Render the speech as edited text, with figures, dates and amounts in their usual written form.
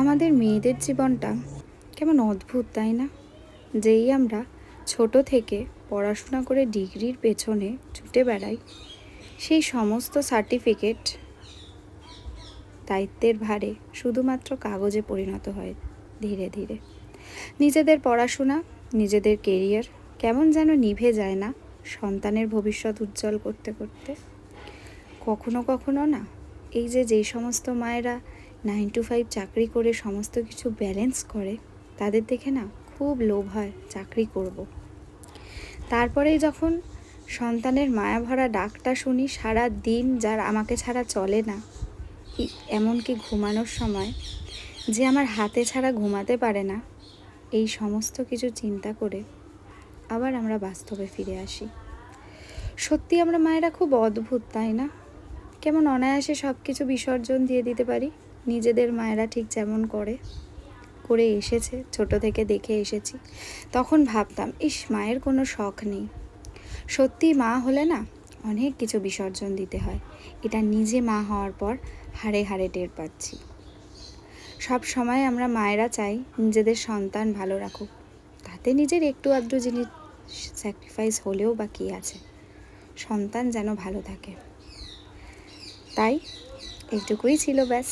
আমাদের মেয়েদের জীবনটা কেমন অদ্ভুত, তাই না? যেই আমরা ছোট থেকে পড়াশোনা করে ডিগ্রির পেছনে ছুটে বেড়াই, সেই সমস্ত সার্টিফিকেট দায়িত্বের ভারে শুধুমাত্র কাগজে পরিণত হয় ধীরে ধীরে। নিজেদের পড়াশোনা, নিজেদের কেরিয়ার কেমন যেন নিভে যায় না সন্তানের ভবিষ্যৎ উজ্জ্বল করতে করতে। কখনো কখনো না, এই যেই সমস্ত মায়েরা 9 to 5 চাকরি করে সমস্ত কিছু ব্যালেন্স করে, তাদের দেখে না খুব লোভ হয় চাকরি করব। তারপরেই যখন সন্তানের মায়া ভরা ডাকটা শুনি সারা দিন, যার আমাকে ছাড়া চলে না, এমনকি ঘুমানোর সময় যে আমার হাতে ছাড়া ঘুমাতে পারে না, এই সমস্ত কিছু চিন্তা করে আবার আমরা বাস্তবে ফিরে আসি। সত্যি আমরা মায়েরা খুব অদ্ভুত, তাই না? কেমন অনায়াসে সব কিছু বিসর্জন দিয়ে দিতে পারি, নিজেদের মায়েরা ঠিক যেমন করে এসেছে, ছোট থেকে দেখে এসেছি। তখন ভাবতাম, ইস, মায়ের কোনো শখ নেই। সত্যি মা হলে না অনেক কিছু বিসর্জন দিতে হয়, এটা নিজে মা হওয়ার পর হাড়ে হাড়ে টের পাচ্ছি। সব সময় আমরা মায়েরা চাই নিজেদের সন্তান ভালো রাখুক, তাতে নিজের একটু আধটু জিনিস স্যাক্রিফাইস হলেও বা কী আছে, সন্তান যেন ভালো থাকে। তাই এইটুকুই ছিল, ব্যাস।